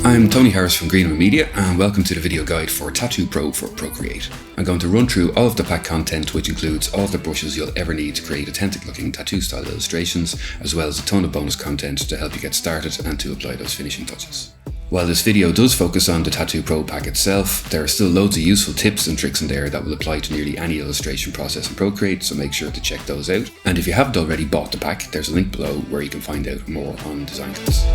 I'm Tony Harris from Greenham Media and welcome to the video guide for Tattoo Pro for Procreate. I'm going to run through all of the pack content, which includes all of the brushes you'll ever need to create authentic looking tattoo style illustrations, as well as a ton of bonus content to help you get started and to apply those finishing touches. While this video does focus on the Tattoo Pro pack itself, there are still loads of useful tips and tricks in there that will apply to nearly any illustration process in Procreate, so make sure to check those out. And if you haven't already bought the pack, there's a link below where you can find out more on design kits.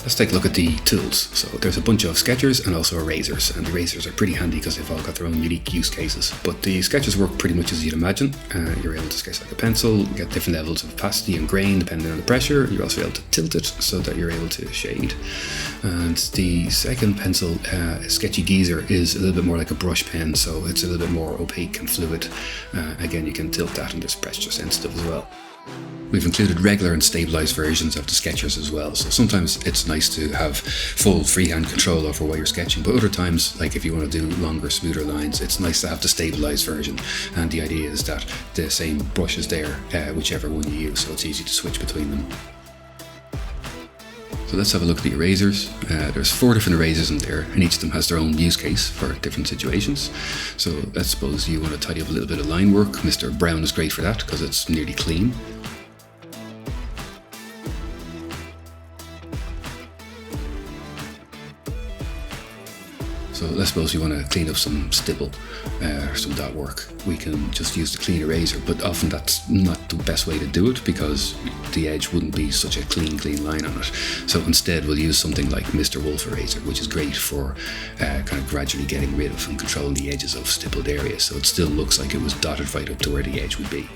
Let's take a look at the tools. So there's a bunch of sketchers and also erasers, and the erasers are pretty handy because they've all got their own unique use cases. But the sketchers work pretty much as you'd imagine. You're able to sketch like a pencil, get different levels of opacity and grain depending on the pressure. You're also able to tilt it so that you're able to shade. And the second pencil, Sketchy Geezer, is a little bit more like a brush pen, so it's a little bit more opaque and fluid. Again, you can tilt that and just pressure sensitive as well. We've included regular and stabilised versions of the sketchers as well, so sometimes it's nice to have full freehand control over what you're sketching, but other times, like if you want to do longer, smoother lines, it's nice to have the stabilised version, and the idea is that the same brush is there, whichever one you use, so it's easy to switch between them. So let's have a look at the erasers. There's 4 different erasers in there, and each of them has their own use case for different situations. So let's suppose you want to tidy up a little bit of line work. Mr. Brown is great for that because it's nearly clean. So let's suppose you want to clean up some stipple or some dot work. We can just use the clean eraser, but often that's not the best way to do it because the edge wouldn't be such a clean line on it. So instead we'll use something like Mr. Wolf eraser, which is great for kind of gradually getting rid of and controlling the edges of stippled areas, so it still looks like it was dotted right up to where the edge would be.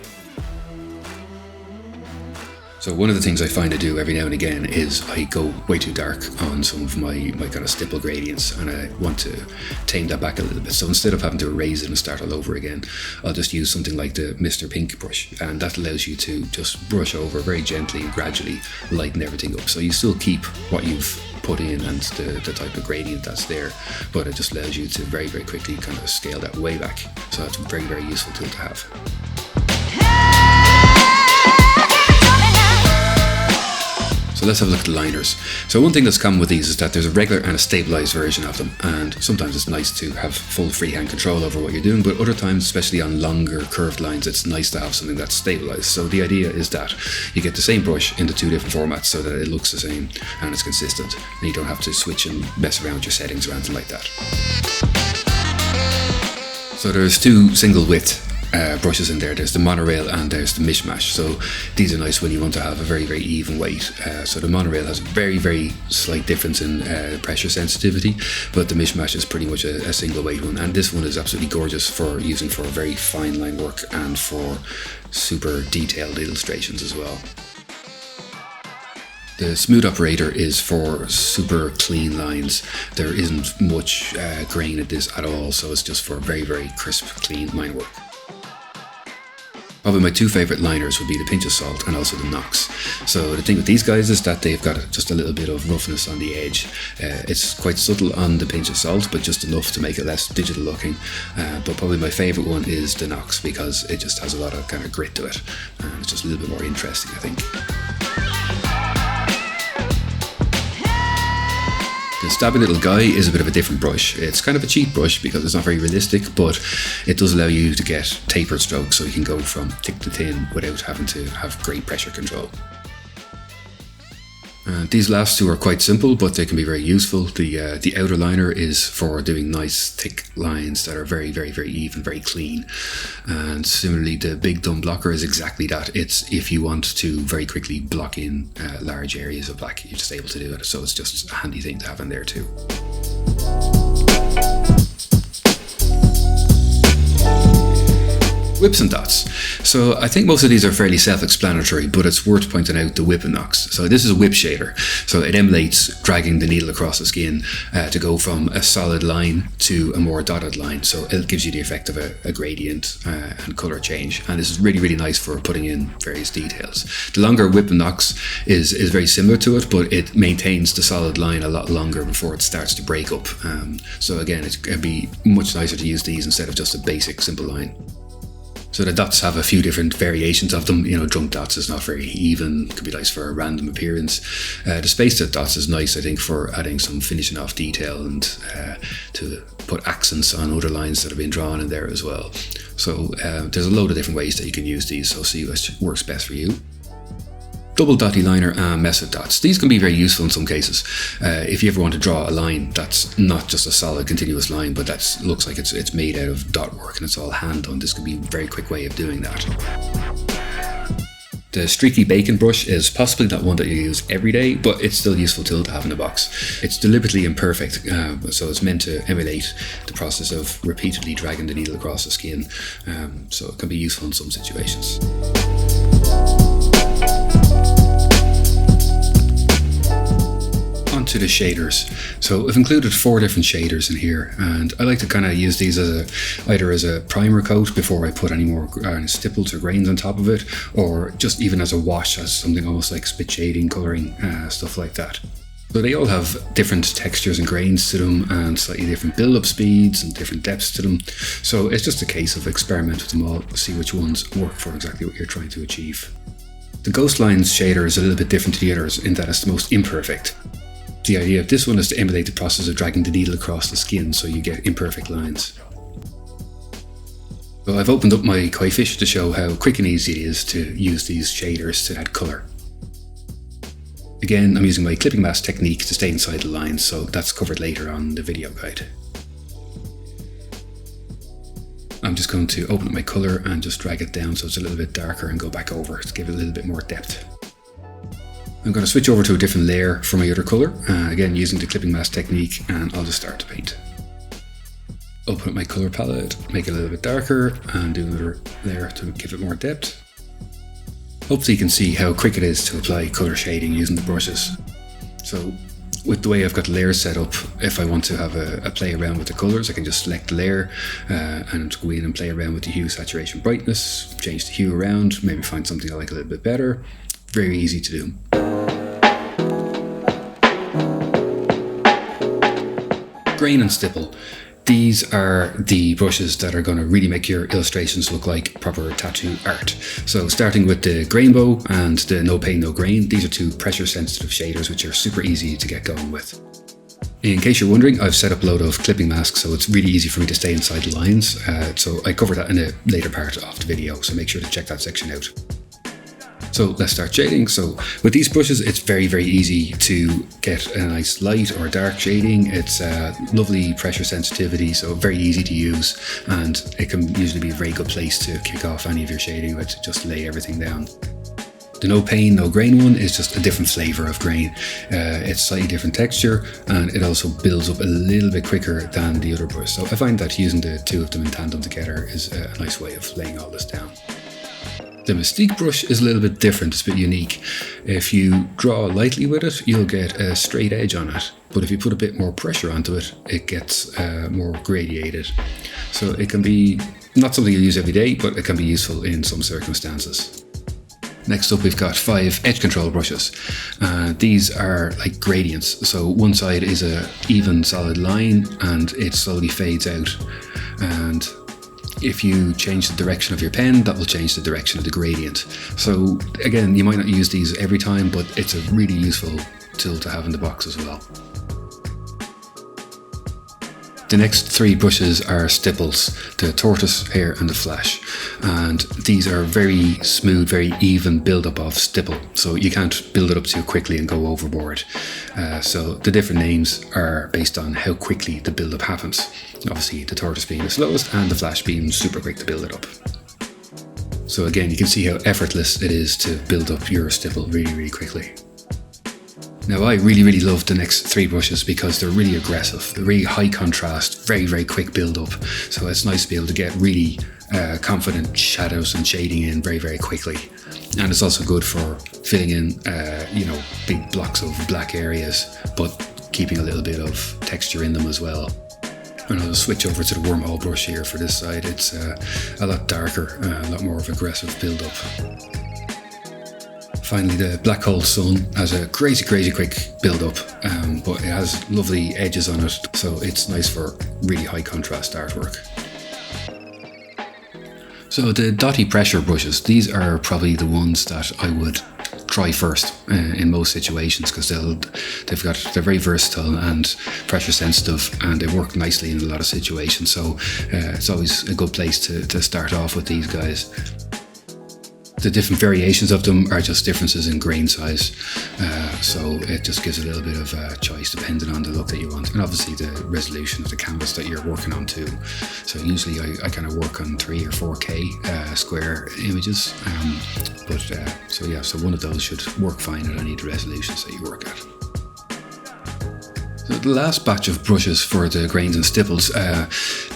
So one of the things I find I do every now and again is I go way too dark on some of my kind of stipple gradients, and I want to tame that back a little bit. So instead of having to erase it and start all over again, I'll just use something like the Mr. Pink brush, and that allows you to just brush over very gently and gradually lighten everything up. So you still keep what you've put in and the type of gradient that's there, but it just allows you to very, very quickly kind of scale that way back. So that's a very, very useful tool to have. So let's have a look at the liners. So one thing that's common with these is that there's a regular and a stabilised version of them, and sometimes it's nice to have full freehand control over what you're doing, but other times, especially on longer curved lines, it's nice to have something that's stabilised. So the idea is that you get the same brush in the 2 different formats so that it looks the same and it's consistent, and you don't have to switch and mess around with your settings or anything like that. So there's 2 single width brushes in there. There's the monorail and there's the mishmash. So these are nice when you want to have a very, very even weight. So the monorail has a very, very slight difference in pressure sensitivity, but the mishmash is pretty much a single weight one. And this one is absolutely gorgeous for using for very fine line work and for super detailed illustrations as well. The smooth operator is for super clean lines. There isn't much grain in this at all, so it's just for very, very crisp, clean line work. Probably my 2 favourite liners would be the Pinch of Salt and also the Nox. So the thing with these guys is that they've got just a little bit of roughness on the edge. It's quite subtle on the Pinch of Salt, but just enough to make it less digital looking. But probably my favourite one is the Nox because it just has a lot of kind of grit to it. And it's just a little bit more interesting, I think. The Stabby Little Guy is a bit of a different brush. It's kind of a cheap brush because it's not very realistic, but it does allow you to get tapered strokes so you can go from thick to thin without having to have great pressure control. These last 2 are quite simple, but they can be very useful. The outer liner is for doing nice thick lines that are very, very, very even, very clean. And similarly, the Big Dumb Blocker is exactly that. It's if you want to very quickly block in large areas of black, you're just able to do it. So it's just a handy thing to have in there too. Whips and dots. So I think most of these are fairly self-explanatory, but it's worth pointing out the whip and knocks. So this is a whip shader. So it emulates dragging the needle across the skin to go from a solid line to a more dotted line. So it gives you the effect of a gradient and color change. And this is really, really nice for putting in various details. The longer whip and knocks is very similar to it, but it maintains the solid line a lot longer before it starts to break up. So again, it can be much nicer to use these instead of just a basic simple line. So the dots have a few different variations of them. Drunk dots is not very even, could be nice for a random appearance. The spaced dots is nice, I think, for adding some finishing off detail and to put accents on other lines that have been drawn in there as well. So there's a load of different ways that you can use these, so see what works best for you. Double dotty liner and method dots. These can be very useful in some cases. If you ever want to draw a line that's not just a solid continuous line, but that looks like it's made out of dot work and it's all hand done, this could be a very quick way of doing that. The streaky bacon brush is possibly not one that you use every day, but it's still a useful tool to have in the box. It's deliberately imperfect, so it's meant to emulate the process of repeatedly dragging the needle across the skin, so it can be useful in some situations. Onto the shaders. So I've included 4 different shaders in here, and I like to kind of use these as either as a primer coat before I put any more stipples or grains on top of it, or just even as a wash, as something almost like spit shading, colouring, stuff like that. So they all have different textures and grains to them, and slightly different build-up speeds and different depths to them. So it's just a case of experiment with them all, see which ones work for exactly what you're trying to achieve. The Ghost Lines shader is a little bit different to the others in that it's the most imperfect. The idea of this one is to emulate the process of dragging the needle across the skin so you get imperfect lines. So I've opened up my koi fish to show how quick and easy it is to use these shaders to add colour. Again, I'm using my clipping mask technique to stay inside the lines, so that's covered later on the video guide. I'm just going to open up my colour and just drag it down so it's a little bit darker and go back over to give it a little bit more depth. I'm going to switch over to a different layer for my other colour, again using the clipping mask technique, and I'll just start to paint. Open up my colour palette, make it a little bit darker, and do another layer to give it more depth. Hopefully you can see how quick it is to apply colour shading using the brushes. So with the way I've got the layers set up, if I want to have a play around with the colours, I can just select the layer and go in and play around with the hue, saturation, brightness, change the hue around, maybe find something I like a little bit better. Very easy to do. Grain and stipple. These are the brushes that are going to really make your illustrations look like proper tattoo art. So starting with the Grainbow and the No Pain No Grain, these are 2 pressure sensitive shaders which are super easy to get going with. In case you're wondering, I've set up a load of clipping masks, so it's really easy for me to stay inside the lines. So I cover that in a later part of the video, so make sure to check that section out. So let's start shading. So with these brushes, it's very, very easy to get a nice light or dark shading. It's lovely pressure sensitivity, so very easy to use, and it can usually be a very good place to kick off any of your shading with, to just lay everything down. The No Pain No Grain one is just a different flavour of grain. It's slightly different texture, and it also builds up a little bit quicker than the other brush. So I find that using the 2 of them in tandem together is a nice way of laying all this down. The Mystique brush is a little bit different, it's a bit unique. If you draw lightly with it, you'll get a straight edge on it, but if you put a bit more pressure onto it, it gets more gradiated. So it can be not something you use every day, but it can be useful in some circumstances. Next up, we've got 5 edge control brushes. These are like gradients, so one side is a even solid line and it slowly fades out, and if you change the direction of your pen, that will change the direction of the gradient. So again, you might not use these every time, but it's a really useful tool to have in the box as well. The next 3 brushes are Stipples, the Tortoise, Hare and the Flash. And these are very smooth, very even build-up of stipple. So you can't build it up too quickly and go overboard. So the different names are based on how quickly the build-up happens. Obviously the Tortoise being the slowest and the Flash being super quick to build it up. So again, you can see how effortless it is to build up your stipple really, really quickly. Now I really, really love the next 3 brushes because they're really aggressive. They're really high contrast, very, very quick build up. So it's nice to be able to get really confident shadows and shading in very, very quickly. And it's also good for filling in, big blocks of black areas, but keeping a little bit of texture in them as well. And I'll switch over to the wormhole brush here for this side. It's a lot darker, a lot more of aggressive build up. Finally, the Black Hole Sun has a crazy, crazy quick build-up, but it has lovely edges on it, so it's nice for really high contrast artwork. So the dotty pressure brushes, these are probably the ones that I would try first in most situations, because they're very versatile and pressure sensitive, and they work nicely in a lot of situations. So it's always a good place to start off with these guys. The different variations of them are just differences in grain size, so it just gives a little bit of a choice depending on the look that you want, and obviously the resolution of the canvas that you're working on too. So usually I kind of work on 3 or 4K square images, so one of those should work fine at any of the resolutions that you work at. So the last batch of brushes for the grains and stipples,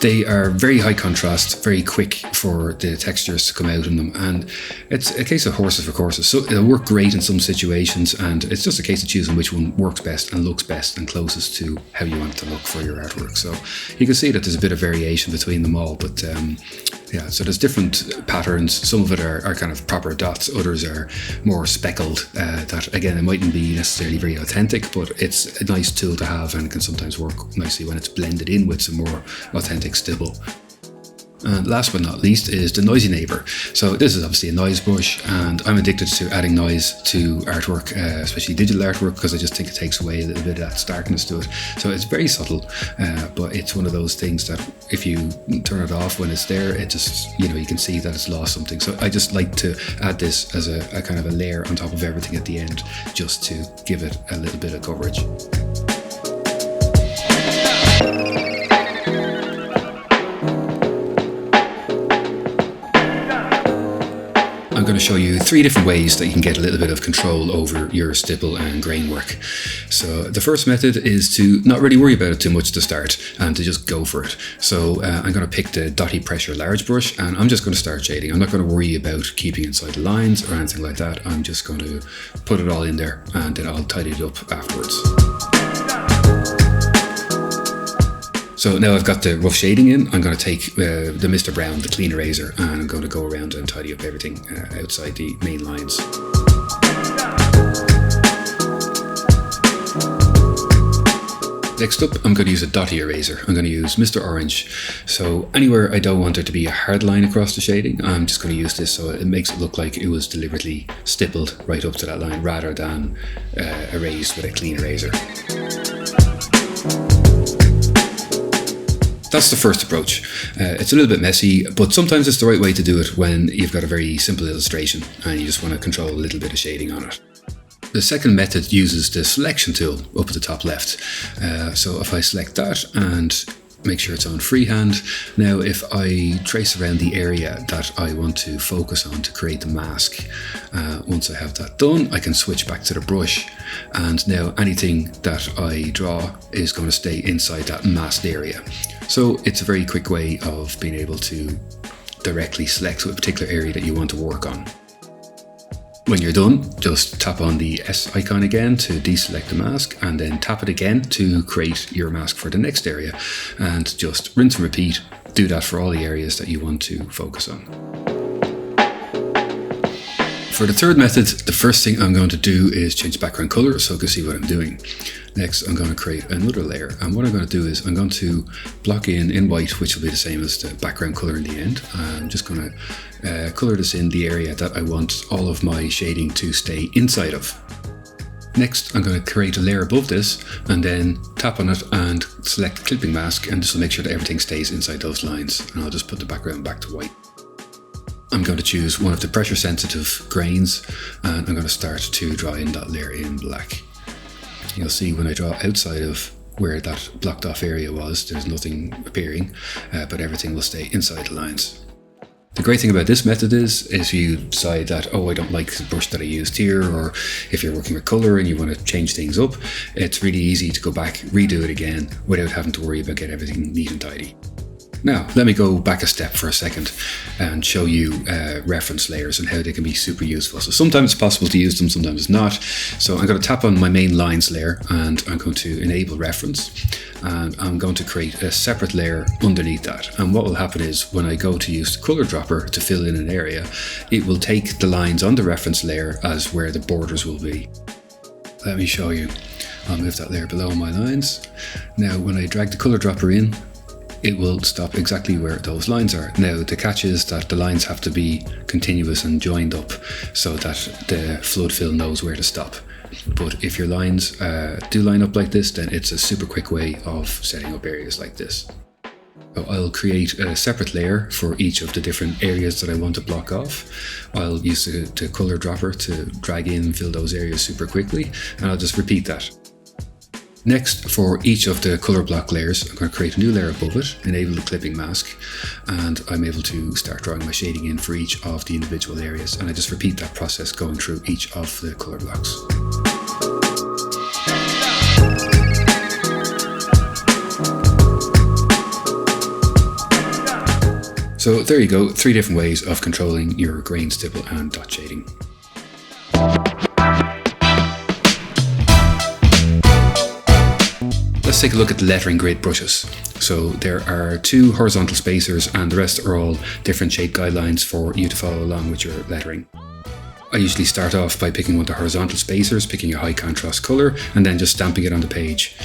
they are very high contrast, very quick for the textures to come out in them, and it's a case of horses for courses. So it'll work great in some situations, and it's just a case of choosing which one works best and looks best and closest to how you want it to look for your artwork. So you can see that there's a bit of variation between them all, but so there's different patterns. Some of it are kind of proper dots, others are more speckled, that again, it mightn't be necessarily very authentic, but it's a nice tool to have, and can sometimes work nicely when it's blended in with some more authentic stipple. And last but not least is the noisy neighbour. So this is obviously a noise brush, and I'm addicted to adding noise to artwork, especially digital artwork, because I just think it takes away a little bit of that starkness to it. So it's very subtle, but it's one of those things that if you turn it off when it's there, it just, you can see that it's lost something. So I just like to add this as a kind of a layer on top of everything at the end, just to give it a little bit of coverage. I'm going to show you 3 different ways that you can get a little bit of control over your stipple and grain work. So the first method is to not really worry about it too much to start, and to just go for it. So I'm going to pick the dotty pressure large brush, and I'm just going to start shading. I'm not going to worry about keeping inside the lines or anything like that. I'm just going to put it all in there, and then I'll tidy it up afterwards. So now I've got the rough shading in, I'm going to take the Mr. Brown, the clean eraser, and I'm going to go around and tidy up everything outside the main lines. Next up, I'm going to use a dotty eraser. I'm going to use Mr. Orange. So anywhere I don't want there to be a hard line across the shading, I'm just going to use this so it makes it look like it was deliberately stippled right up to that line, rather than erased with a clean eraser. That's the first approach. It's a little bit messy, but sometimes it's the right way to do it when you've got a very simple illustration and you just want to control a little bit of shading on it. The second method uses the selection tool up at the top left. So if I select that and make sure it's on freehand. Now, if I trace around the area that I want to focus on to create the mask, once I have that done, I can switch back to the brush. And now anything that I draw is going to stay inside that masked area. So it's a very quick way of being able to directly select a particular area that you want to work on. When you're done, just tap on the S icon again to deselect the mask, and then tap it again to create your mask for the next area, and just rinse and repeat. Do that for all the areas that you want to focus on. For the third method, the first thing I'm going to do is change the background color so you can see what I'm doing. Next, I'm going to create another layer, and what I'm going to do is I'm going to block in white, which will be the same as the background color in the end. I'm just going to color this in the area that I want all of my shading to stay inside of. Next, I'm going to create a layer above this and then tap on it and select clipping mask, and this will make sure that everything stays inside those lines. And I'll just put the background back to white. I'm going to choose one of the pressure sensitive grains, and I'm going to start to draw in that layer in black. You'll see when I draw outside of where that blocked off area was, there's nothing appearing, but everything will stay inside the lines. The great thing about this method is if you decide that, oh, I don't like the brush that I used here, or if you're working with color and you want to change things up, it's really easy to go back, redo it again without having to worry about getting everything neat and tidy. Now, let me go back a step for a second and show you reference layers and how they can be super useful. So sometimes it's possible to use them, sometimes it's not. So I'm going to tap on my main lines layer and I'm going to enable reference, and I'm going to create a separate layer underneath that. And what will happen is when I go to use the color dropper to fill in an area, it will take the lines on the reference layer as where the borders will be. Let me show you. I'll move that layer below my lines. Now, when I drag the color dropper in, it will stop exactly where those lines are. Now, the catch is that the lines have to be continuous and joined up so that the flood fill knows where to stop. But if your lines do line up like this, then it's a super quick way of setting up areas like this. So I'll create a separate layer for each of the different areas that I want to block off. I'll use the color dropper to drag in and fill those areas super quickly, and I'll just repeat that. Next, for each of the color block layers, I'm going to create a new layer above it, enable the clipping mask, and I'm able to start drawing my shading in for each of the individual areas. And I just repeat that process going through each of the color blocks. So there you go, 3 different ways of controlling your grain, stipple and dot shading. Let's take a look at the lettering grid brushes. So there are 2 horizontal spacers and the rest are all different shape guidelines for you to follow along with your lettering. I usually start off by picking one of the horizontal spacers, picking a high contrast color, and then just stamping it on the page.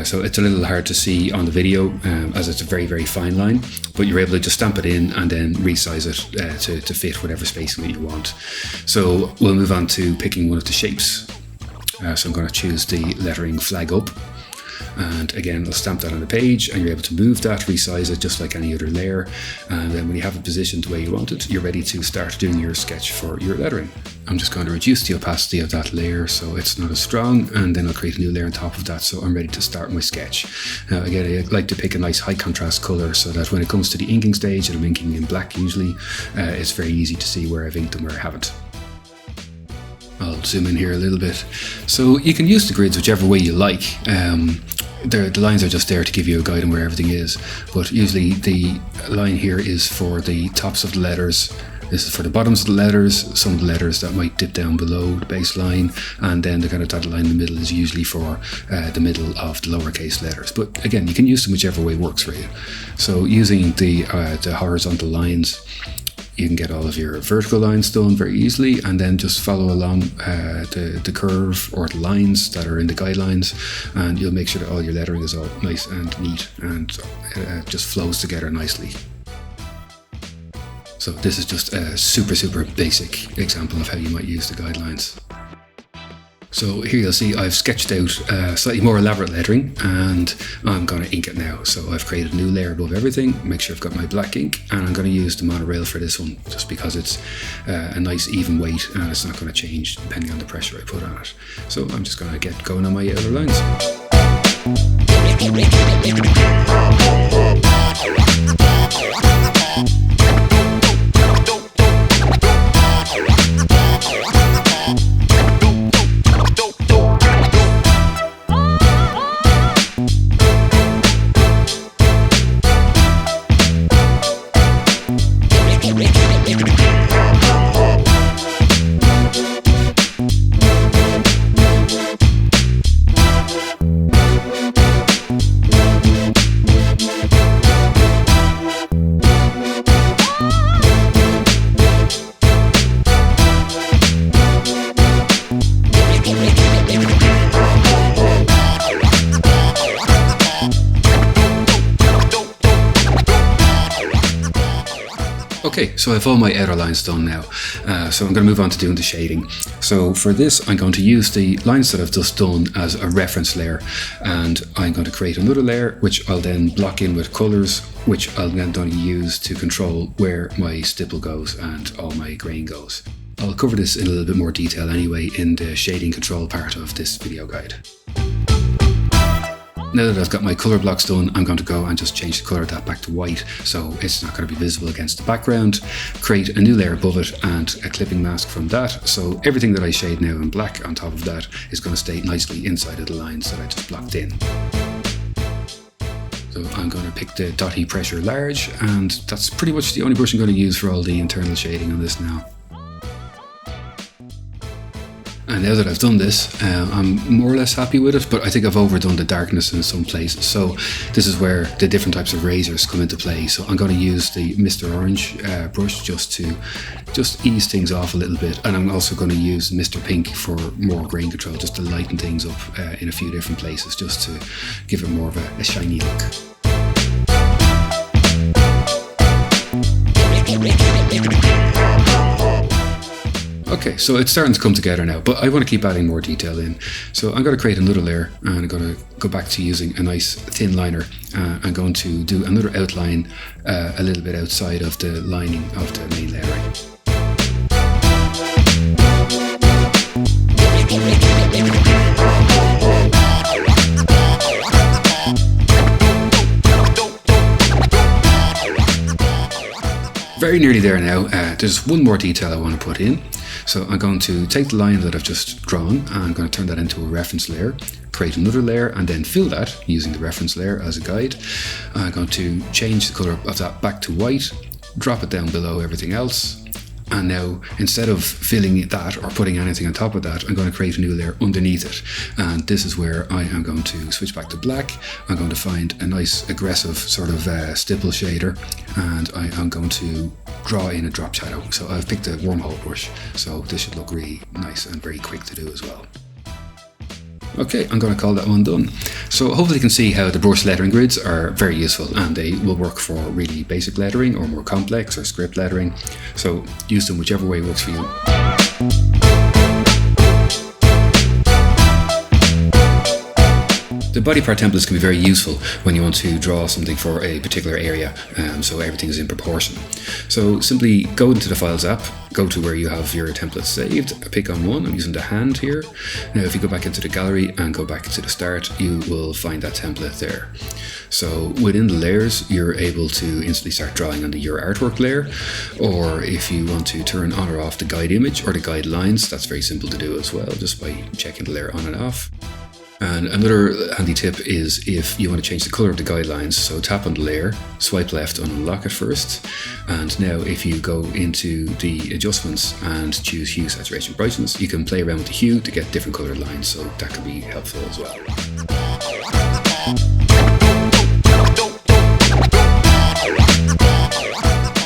So it's a little hard to see on the video as it's a very, very fine line, but you're able to just stamp it in and then resize it to fit whatever spacing that you want. So we'll move on to picking one of the shapes. So I'm going to choose the lettering flag up. And again, I'll stamp that on the page and you're able to move that, resize it just like any other layer. And then when you have it positioned the way you want it, you're ready to start doing your sketch for your lettering. I'm just going to reduce the opacity of that layer so it's not as strong, and then I'll create a new layer on top of that so I'm ready to start my sketch. Now again, I like to pick a nice high contrast color so that when it comes to the inking stage, and I'm inking in black usually, it's very easy to see where I've inked and where I haven't. I'll zoom in here a little bit. So you can use the grids whichever way you like. The lines are just there to give you a guide on where everything is, but usually the line here is for the tops of the letters. This is for the bottoms of the letters, some of the letters that might dip down below the baseline, and then the kind of dotted line in the middle is usually for the middle of the lowercase letters. But again, you can use them whichever way works for you. So using the horizontal lines, you can get all of your vertical lines done very easily, and then just follow along the curve or the lines that are in the guidelines, and you'll make sure that all your lettering is all nice and neat and just flows together nicely. So this is just a super basic example of how you might use the guidelines. So here you'll see I've sketched out slightly more elaborate lettering, and I'm going to ink it now. So I've created a new layer above everything, make sure I've got my black ink, and I'm going to use the monorail for this one just because it's a nice even weight and it's not going to change depending on the pressure I put on it. So I'm just going to get going on my outer lines. Okay, so I have all my outer lines done now, so I'm going to move on to doing the shading. So for this, I'm going to use the lines that I've just done as a reference layer, and I'm going to create another layer which I'll then block in with colours, which I'll then use to control where my stipple goes and all my grain goes. I'll cover this in a little bit more detail anyway in the shading control part of this video guide. Now that I've got my colour blocks done, I'm going to go and just change the colour of that back to white so it's not going to be visible against the background, create a new layer above it and a clipping mask from that, so everything that I shade now in black on top of that is going to stay nicely inside of the lines that I just blocked in. So I'm going to pick the dotty pressure large, and that's pretty much the only brush I'm going to use for all the internal shading on this now. And now that I've done this, I'm more or less happy with it, but I think I've overdone the darkness in some places. So this is where the different types of razors come into play. So I'm going to use the Mr. Orange brush just to ease things off a little bit. And I'm also going to use Mr. Pink for more grain control, just to lighten things up in a few different places, just to give it more of a shiny look. Okay, so it's starting to come together now, but I want to keep adding more detail in. So I'm going to create another layer, and I'm going to go back to using a nice thin liner. I'm going to do another outline a little bit outside of the lining of the main layering. Very nearly there now. There's one more detail I want to put in. So I'm going to take the line that I've just drawn and I'm going to turn that into a reference layer, create another layer, and then fill that using the reference layer as a guide. I'm going to change the color of that back to white, drop it down below everything else. And now, instead of filling that or putting anything on top of that, I'm going to create a new layer underneath it. And this is where I am going to switch back to black. I'm going to find a nice aggressive sort of stipple shader, and I am going to draw in a drop shadow. So I've picked a wormhole brush, so this should look really nice and very quick to do as well. Okay, I'm going to call that one done. So hopefully you can see how the brush lettering grids are very useful, and they will work for really basic lettering or more complex or script lettering. So use them whichever way works for you. The body part templates can be very useful when you want to draw something for a particular area, so everything is in proportion. So simply go into the Files app, go to where you have your templates saved, pick on one. I'm using the hand here. Now if you go back into the gallery and go back to the start, you will find that template there. So within the layers, you're able to instantly start drawing on your artwork layer, or if you want to turn on or off the guide image or the guide lines, that's very simple to do as well, just by checking the layer on and off. And another handy tip is if you want to change the color of the guidelines, so tap on the layer, swipe left and unlock it first. And now if you go into the adjustments and choose hue, saturation, brightness, you can play around with the hue to get different colored lines, so that can be helpful as well.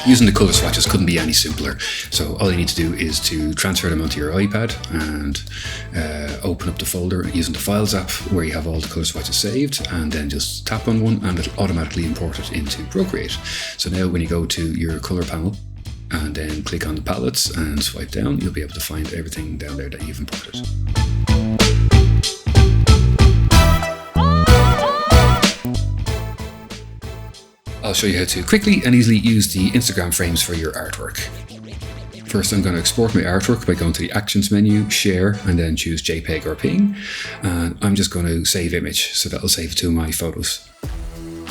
Using the color swatches couldn't be any simpler. So all you need to do is to transfer them onto your iPad and open up the folder using the Files app where you have all the color swatches saved, and then just tap on one and it'll automatically import it into Procreate. So now when you go to your color panel and then click on the palettes and swipe down, you'll be able to find everything down there that you've imported. I'll show you how to quickly and easily use the Instagram frames for your artwork. First, I'm going to export my artwork by going to the Actions menu, Share, and then choose JPEG or PNG. And I'm just going to save image, so that'll save it to my photos.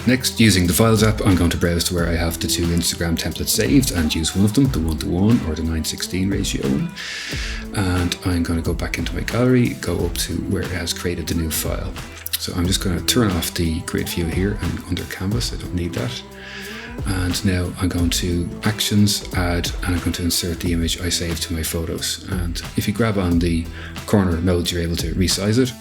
Next, using the Files app, I'm going to browse to where I have the two Instagram templates saved and use one of them, the 1:1 or the 9:16 ratio one. And I'm going to go back into my gallery, go up to where it has created the new file. So I'm just going to turn off the grid view here and under canvas, I don't need that. And now I'm going to Actions, Add, and I'm going to insert the image I saved to my photos. And if you grab on the corner nodes, you're able to resize it.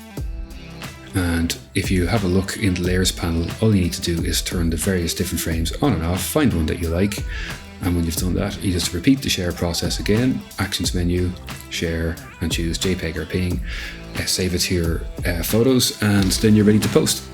And if you have a look in the Layers panel, all you need to do is turn the various different frames on and off, find one that you like. And when you've done that, you just repeat the share process again, Actions menu, Share, and choose JPEG or PNG, save it to your photos, and then you're ready to post.